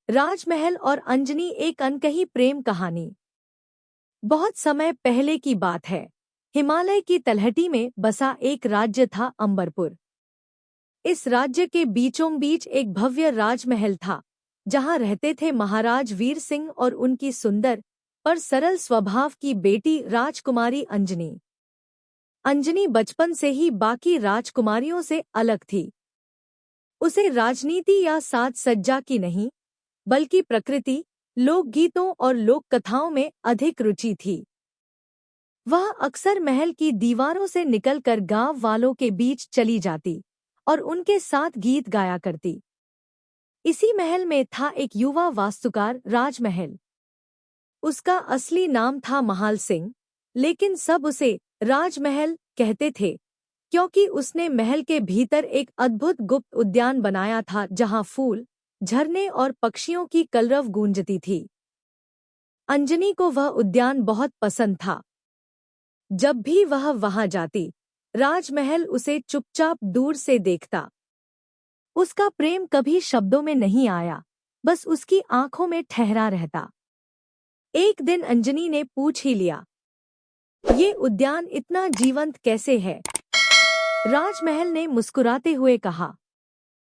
राजमहल और अंजनी एक अनकही प्रेम कहानी। बहुत समय पहले की बात है। हिमालय की तलहटी में बसा एक राज्य था, अंबरपुर। इस राज्य के बीचों बीच एक भव्य राजमहल था, जहां रहते थे महाराज वीर सिंह और उनकी सुंदर पर सरल स्वभाव की बेटी राजकुमारी अंजनी। अंजनी बचपन से ही बाकी राजकुमारियों से अलग थी। उसे राजनीति या साज सज्जा की नहीं, बल्कि प्रकृति, लोकगीतों और लोक कथाओं में अधिक रुचि थी। वह अक्सर महल की दीवारों से निकलकर गांव वालों के बीच चली जाती और उनके साथ गीत गाया करती। इसी महल में था एक युवा वास्तुकार, राजमहल। उसका असली नाम था महाल सिंह, लेकिन सब उसे राजमहल कहते थे, क्योंकि उसने महल के भीतर एक अद्भुत गुप्त उद्यान बनाया था, जहां फूल, झरने और पक्षियों की कलरव गूंजती थी। अंजनी को वह उद्यान बहुत पसंद था। जब भी वह वहां जाती, राजमहल उसे चुपचाप दूर से देखता। उसका प्रेम कभी शब्दों में नहीं आया, बस उसकी आंखों में ठहरा रहता। एक दिन अंजनी ने पूछ ही लिया, ये उद्यान इतना जीवंत कैसे है? राजमहल ने मुस्कुराते हुए कहा,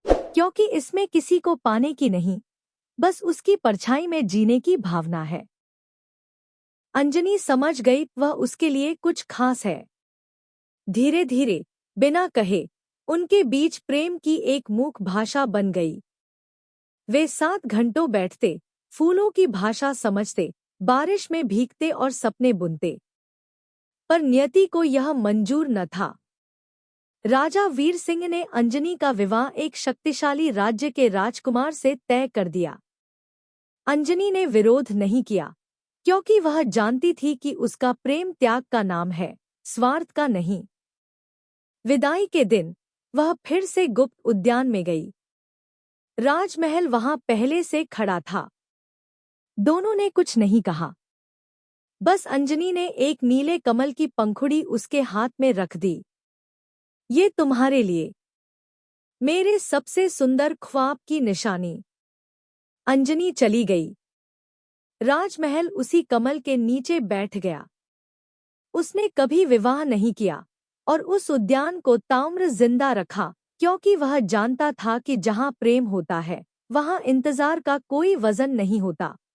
क्योंकि इसमें किसी को पाने की नहीं, बस उसकी परछाई में जीने की भावना है। अंजनी समझ गई वह उसके लिए कुछ खास है। धीरे धीरे, बिना कहे, उनके बीच प्रेम की एक मूक भाषा बन गई। वे 7 घंटों बैठते, फूलों की भाषा समझते, बारिश में भीगते और सपने बुनते। पर नियति को यह मंजूर न था। राजा वीर सिंह ने अंजनी का विवाह एक शक्तिशाली राज्य के राजकुमार से तय कर दिया। अंजनी ने विरोध नहीं किया, क्योंकि वह जानती थी कि उसका प्रेम त्याग का नाम है, स्वार्थ का नहीं। विदाई के दिन वह फिर से गुप्त उद्यान में गई। राजमहल वहां पहले से खड़ा था। दोनों ने कुछ नहीं कहा। बस अंजनी ने एक नीले कमल की पंखुड़ी उसके हाथ में रख दी। ये तुम्हारे लिए, मेरे सबसे सुंदर ख्वाब की निशानी। अंजनी चली गई। राजमहल उसी कमल के नीचे बैठ गया। उसने कभी विवाह नहीं किया और उस उद्यान को ताउम्र जिंदा रखा, क्योंकि वह जानता था कि जहां प्रेम होता है, वहां इंतजार का कोई वजन नहीं होता।